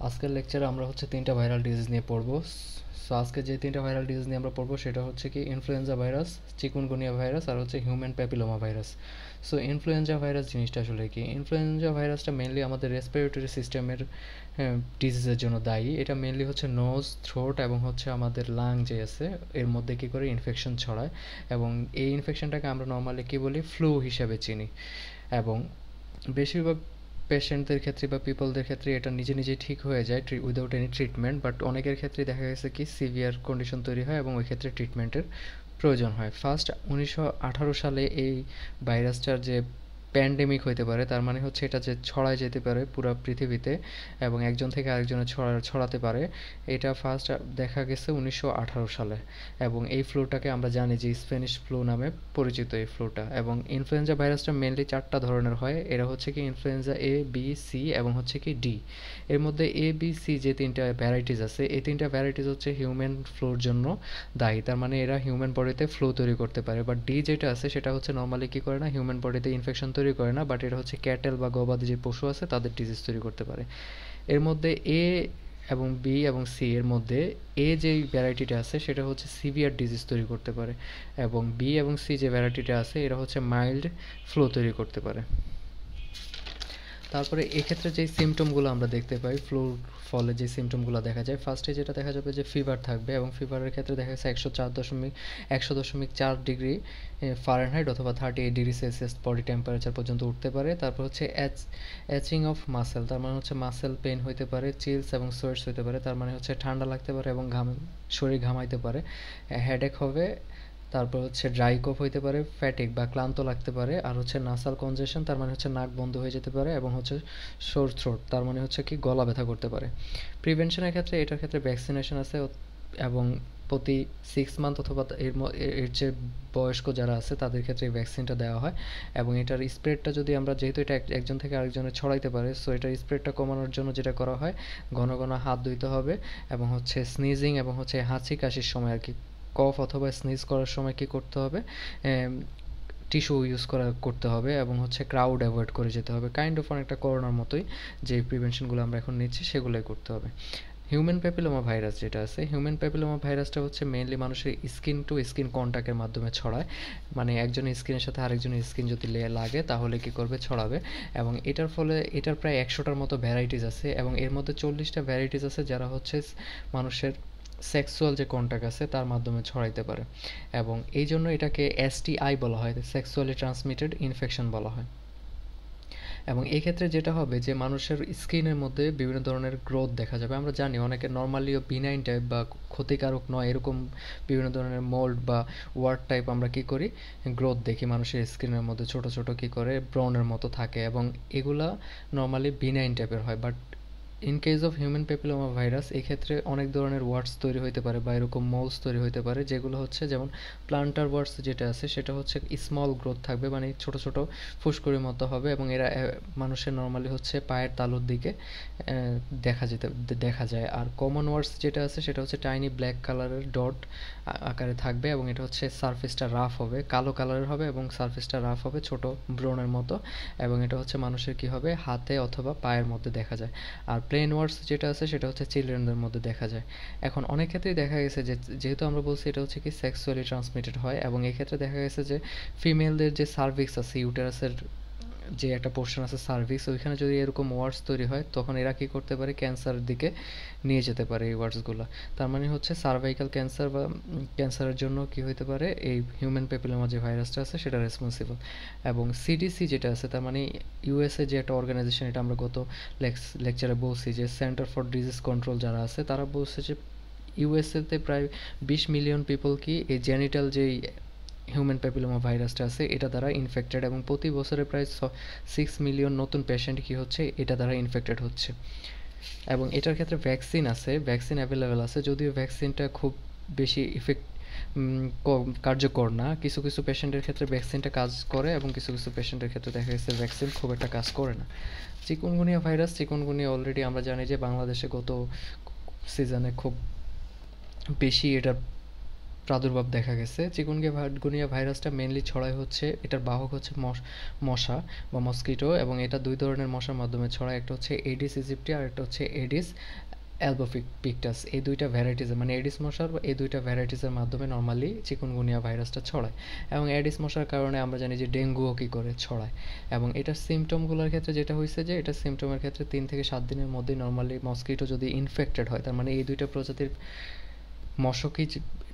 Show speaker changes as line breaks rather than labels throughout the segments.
আজকের লেকচারে আমরা হচ্ছে 3টা ভাইরাল ডিজিজ নিয়ে পড়ব। সো আজকে যে 3টা ভাইরাল ডিজিজ নিয়ে আমরা পড়ব সেটা হচ্ছে কি ইনফ্লুয়েঞ্জা ভাইরাস, চিকুনগুনিয়া ভাইরাস আর হচ্ছে human papilloma virus. So influenza virus জিনিসটা আসলে কি? ইনফ্লুয়েঞ্জা ভাইরাসটা মেনলি আমাদের রেসপিরেটরি সিস্টেমের ডিজিজের জন্য দায়ী। এটা মেনলি হচ্ছে নোজ, থ্রোট এবং হচ্ছে আমাদের লাং যে আছে এর মধ্যে কী করে ইনফেকশন ছড়ায়, এবং এই ইনফেকশনটাকে আমরা নর্মালি কী বলি, ফ্লু হিসাবে চিনি। এবং বেশিরভাগ পেশেন্টদের ক্ষেত্রে বা পিপলদের ক্ষেত্রে এটা নিজে নিজেই ঠিক হয়ে যায় উইদাউট এনি ট্রিটমেন্ট, বাট অনেকের ক্ষেত্রে দেখা গেছে কি সিভিয়ার কন্ডিশন তৈরি হয় এবং ওই ক্ষেত্রে ট্রিটমেন্টের প্রয়োজন হয়। ফার্স্ট 1918 সালে এই ভাইরাসটার যে প্যান্ডেমিক হইতে পারে, তার মানে হচ্ছে এটা যে ছড়ায় যেতে পারে পুরো পৃথিবীতে এবং একজন থেকে আরেকজনে ছড়াতে পারে, এটা ফার্স্ট দেখা গেছে 1918 সালে। এবং এই ফ্লুটাকে আমরা জানি যে স্প্যানিশ ফ্লু নামে পরিচিত এই ফ্লুটা। এবং ইনফ্লুয়েঞ্জা ভাইরাসটা মেনলি 4টা ধরনের হয়। এরা হচ্ছে কি ইনফ্লুয়েঞ্জা এ, বি, সি এবং হচ্ছে কি ডি। এর মধ্যে এ, বি, সি যে 3টা ভ্যারাইটিস আছে, এই 3টা ভ্যারাইটিস হচ্ছে হিউম্যান ফ্লুর জন্য দায়ী, তার মানে এরা হিউম্যান বডিতে ফ্লু তৈরি করতে পারে। বাট ডি যেটা আছে সেটা হচ্ছে নর্মালি কী করে না, হিউম্যান বডিতে ইনফেকশন তৈরি করে না, বাট এটা হচ্ছে ক্যাটেল বা গবাদি যে পশু আছে তাদের ডিজিজ তৈরি করতে পারে। এর মধ্যে এ এবং বি এবং সি এর মধ্যে এ যেই ভ্যারাইটিটা আছে সেটা হচ্ছে সিভিয়ার ডিজিজ তৈরি করতে পারে, এবং বি এবং সি যে ভ্যারাইটিটা আছে এরা হচ্ছে মাইল্ড ফ্লু তৈরি করতে পারে। তারপরে এক্ষেত্রে যেই সিমটমগুলো আমরা দেখতে পাই ফ্লুর ফলে, যে সিমটমগুলো দেখা যায়, ফার্স্টে যেটা দেখা যাবে যে ফিভার থাকবে, এবং ফিভারের ক্ষেত্রে দেখা যাচ্ছে 100.4 ডিগ্রি ফারেনহাইট অথবা 38 ডিগ্রি সেলসিয়াস বডি টেম্পারেচার পর্যন্ত উঠতে পারে। তারপর হচ্ছে অ্যাচিং অফ মাসেল, তার মানে হচ্ছে মাসেল পেন হইতে পারে, চিলস এবং সোয়েটস হইতে পারে, তার মানে হচ্ছে ঠান্ডা লাগতে পারে এবং শরীর ঘামাইতে পারে, হেডেক হবে, তারপর হচ্ছে ড্রাই কফ হইতে পারে, ফ্যাটিক বা ক্লান্ত লাগতে পারে, আর হচ্ছে নাসাল কনজেশন, তার মানে হচ্ছে নাক বন্ধ হয়ে যেতে পারে, এবং হচ্ছে সোর থ্রোট, তার মানে হচ্ছে কি গলা ব্যথা করতে পারে। প্রিভেনশনের ক্ষেত্রে এটার ক্ষেত্রে ভ্যাকসিনেশন আছে, এবং প্রতি 6 মান্থ অথবা এর যে বয়স্ক যারা আছে তাদের ক্ষেত্রে এই ভ্যাকসিনটা দেওয়া হয়। এবং এটার স্প্রেডটা যদি আমরা, যেহেতু এটা একজন থেকে আরেকজনে ছড়াইতে পারে, সো এটার স্প্রেডটা কমানোর জন্য যেটা করা হয়, ঘন ঘন হাত ধুইতে হবে, এবং হচ্ছে স্নিজিং এবং হচ্ছে হাঁচি কাশির সময় আর কি, কফ অথবা স্নিজ করার সময় কি করতে হবে, টিস্যু ইউজ করতে হবে, এবং হচ্ছে ক্রাউড অ্যাভয়েড করে যেতে হবে। কাইন্ড অফ অনেকটা করোনার মতোই যে প্রিভেনশনগুলো আমরা এখন নিচ্ছি সেগুলোই করতে হবে। হিউম্যান প্যাপিলোমা ভাইরাস যেটা আছে, হিউম্যান প্যাপিলোমা ভাইরাসটা হচ্ছে মেইনলি মানুষের স্কিন টু স্কিন কন্ট্যাক্টের মাধ্যমে ছড়ায়। মানে একজনের স্কিনের সাথে আরেকজনের স্কিন যদি লাগে তাহলে কি করবে, ছড়াবে। এবং এটার ফলে এটার প্রায় 100টার মতো ভ্যারাইটিস আছে, এবং এর মধ্যে 40টা ভ্যারাইটিস আছে যারা হচ্ছে মানুষের সেক্সুয়াল যে কন্ট্যাক্ট আছে তার মাধ্যমে ছড়াইতে পারে, এবং এই জন্য এটাকে এসটিআই বলা হয়, সেক্সুয়ালি ট্রান্সমিটেড ইনফেকশন বলা হয়। এবং এই ক্ষেত্রে যেটা হবে যে মানুষের স্কিনের মধ্যে বিভিন্ন ধরনের গ্রোথ দেখা যাবে। আমরা জানি অনেকে নর্মালিও বিনাইন টাইপ বা ক্ষতিকারক নয় এরকম বিভিন্ন ধরনের মোল্ড বা ওয়ার্ড টাইপ আমরা কি করি, গ্রোথ দেখি মানুষের স্কিনের মধ্যে, ছোট ছোট কি করে ব্রনের মতো থাকে, এবং এগুলা নর্মালি বিনাইন টাইপের হয়। But in case of human papilloma virus এক্ষেত্রে অনেক ধরনের ওয়ার্ডস তৈরি হইতে পারে বা এরকম মোলস তৈরি হইতে পারে, যেগুলো হচ্ছে যেমন প্লান্টার ওয়ার্ডস যেটা আছে সেটা হচ্ছে স্মল গ্রোথ থাকবে, মানে ছোট ছোট ফুসকুড়ির মতো হবে, এবং এরা মানুষের নর্মালি হচ্ছে পায়ের তালুর দিকে দেখা যায়। আর কমন ওয়ার্ডস যেটা আছে সেটা হচ্ছে টাইনি ব্ল্যাক কালারের ডট আকারে থাকবে, এবং এটা হচ্ছে সারফেসটা রাফ হবে, কালো কালারের হবে, এবং সারফেসটা রাফ হবে ছোট ব্রনের মতো, এবং এটা হচ্ছে মানুষের কি হবে, হাতে অথবা পায়ের মধ্যে দেখা যায়। আর প্লেন ওয়ার্ডস যেটা আছে সেটা হচ্ছে চিলড্রেনদের মধ্যে দেখা যায়। এখন অনেক ক্ষেত্রেই দেখা গেছে যে, যেহেতু আমরা বলছি এটা হচ্ছে কি সেক্সুয়ালি ট্রান্সমিটেড হয়, এবং এই ক্ষেত্রে দেখা গেছে যে ফিমেলদের যে সার্ভিক্স আছে, ইউটেরাসের যে একটা পোর্শন আছে সার্ভিক্স, ওইখানে যদি এরকম ওয়ার্ডস তৈরি হয় তখন এরা কি করতে পারে, ক্যান্সারের দিকে নিয়ে যেতে পারে এই ওয়ার্ডসগুলো। তার মানে হচ্ছে সার্ভাইকাল ক্যান্সার বা ক্যান্সারের জন্য কি হতে পারে, এই হিউম্যান প্যাপিলোমা যে ভাইরাসটা আছে সেটা রেসপন্সিবল। এবং সিডিসি যেটা আছে, তার মানে ইউএসএ যে একটা অর্গানাইজেশন, এটা আমরা গত লেকচারে বলছি যে সেন্টার ফর ডিজিজ কন্ট্রোল যারা আছে তারা বলছে যে ইউএসএতে প্রায় 20 মিলিয়ন পিপল কি এই জেনিটাল যেই হিউম্যান প্যাপিলোমা ভাইরাসটা আছে এটা দ্বারা ইনফেক্টেড, এবং প্রতি বছরে প্রায় 6 মিলিয়ন নতুন পেশেন্ট কি হচ্ছে এটা দ্বারা ইনফেক্টেড হচ্ছে। এবং এটার ক্ষেত্রে ভ্যাকসিন আছে, ভ্যাকসিন অ্যাভেলেবেল আছে, যদিও ভ্যাকসিনটা খুব বেশি কার্যকর না। কিছু কিছু পেশেন্টের ক্ষেত্রে ভ্যাকসিনটা কাজ করে, এবং কিছু কিছু পেশেন্টের ক্ষেত্রে দেখা গেছে ভ্যাকসিন খুব একটা কাজ করে না। চিকুনগুনিয়া ভাইরাস, চিকুনগুনিয়া অলরেডি আমরা জানি যে বাংলাদেশে গত সিজনে খুব বেশি এটা প্রাদুর্ভাব দেখা গেছে। চিকুনগুনিয়া ভাইরাসটা মেইনলি ছড়ায় হচ্ছে, এটার বাহক হচ্ছে মশা বা মসকিটো, এবং এটা দুই ধরনের মশার মাধ্যমে ছড়ায়। একটা হচ্ছে এডিস ইজিপ্টি আর একটা হচ্ছে এডিস অ্যালবোপিকটাস। এই দুইটা ভ্যারাইটিসের, মানে এডিস মশার এই দুইটা ভ্যারাইটিসের মাধ্যমে নর্মালি চিকুনগুনিয়া ভাইরাসটা ছড়ায়। এবং এডিস মশার কারণে আমরা জানি যে ডেঙ্গুও কী করে ছড়ায়। এবং এটার সিমটমগুলোর ক্ষেত্রে যেটা হয়েছে যে এটার সিমটমের ক্ষেত্রে 3 থেকে 7 দিনের মধ্যে নর্মালি মসকিটো যদি ইনফেক্টেড হয়, তার মানে এই দুইটা প্রজাতির মশকই,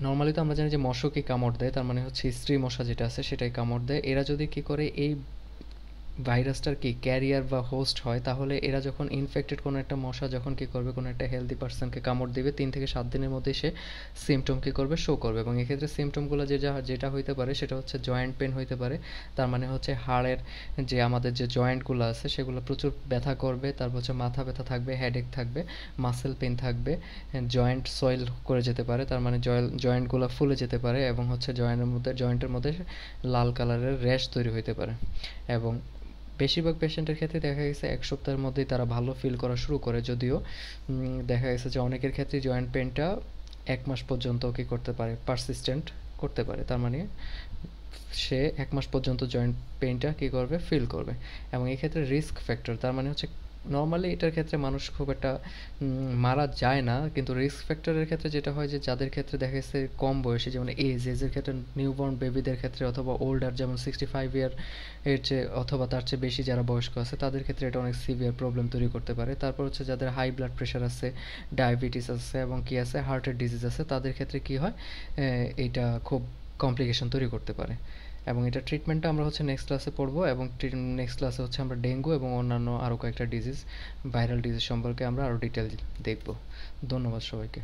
নর্মালি তো আমরা জানি যে মশকই কামড় দেয়, তার মানে হচ্ছে স্ত্রী মশা যেটা আছে সেটাই কামড় দেয়। এরা যদি কী করে এই ভাইরাসটার কি ক্যারিয়ার বা হোস্ট হয়, তাহলে এরা যখন ইনফেক্টেড কোনো একটা মশা যখন কী করবে, কোনো একটা হেলদি পার্সনকে কামড় দিবে, 3 থেকে 7 দিনের মধ্যে সে সিমটম কী করবে, শো করবে। এবং এক্ষেত্রে সিমটমগুলো যেটা হইতে পারে সেটা হচ্ছে জয়েন্ট পেন হইতে পারে। তার মানে হচ্ছে হাড়ের যে আমাদের যে জয়েন্টগুলো আছে সেগুলো প্রচুর ব্যথা করবে। তারপর হচ্ছে মাথা ব্যথা থাকবে, হেডেক থাকবে, মাসেল পেন থাকবে, জয়েন্ট সয়েল করে যেতে পারে, তার মানে জয়েন্টগুলো ফুলে যেতে পারে, এবং হচ্ছে জয়েন্টের মধ্যে লাল কালারের র্যাশ তৈরি হইতে পারে। এবং বেশিরভাগ পেশেন্টের ক্ষেত্রে দেখা গেছে 1 সপ্তাহের মধ্যেই তারা ভালো ফিল করা শুরু করে, যদিও দেখা গেছে যে অনেকের ক্ষেত্রে জয়েন্ট পেনটা 1 মাস পর্যন্ত কী করতে পারে, পারসিস্টেন্ট করতে পারে। তার মানে সে 1 মাস পর্যন্ত জয়েন্ট পেইনটা কী করবে, ফিল করবে। এবং এই ক্ষেত্রে রিস্ক ফ্যাক্টর, তার মানে হচ্ছে নর্মালি এটার ক্ষেত্রে মানুষ খুব একটা মারা যায় না, কিন্তু রিস্ক ফ্যাক্টরের ক্ষেত্রে যেটা হয় যে যাদের ক্ষেত্রে দেখা গেছে কম বয়সী, যেমন এজের ক্ষেত্রে নিউবর্ন বেবিদের ক্ষেত্রে, অথবা ওল্ডার যেমন 65 ইয়ার এর চেয়ে অথবা তার চেয়ে বেশি যারা বয়স্ক আছে তাদের ক্ষেত্রে এটা অনেক সিভিয়ার প্রবলেম তৈরি করতে পারে। তারপর হচ্ছে যাদের হাই ব্লাড প্রেশার আছে, ডায়াবেটিস আছে, এবং কি আছে হার্টের ডিজিজ আছে, তাদের ক্ষেত্রে কি হয়, এইটা খুব কমপ্লিকেশন তৈরি করতে পারে। এবং এটা ট্রিটমেন্টটা আমরা হচ্ছে নেক্সট ক্লাসে পড়বো, এবং নেক্সট ক্লাসে হচ্ছে আমরা ডেঙ্গু এবং অন্যান্য আরও কয়েকটা ডিজিজ, ভাইরাল ডিজিজ সম্পর্কে আমরা আরও ডিটেল দেখব। ধন্যবাদ সবাইকে।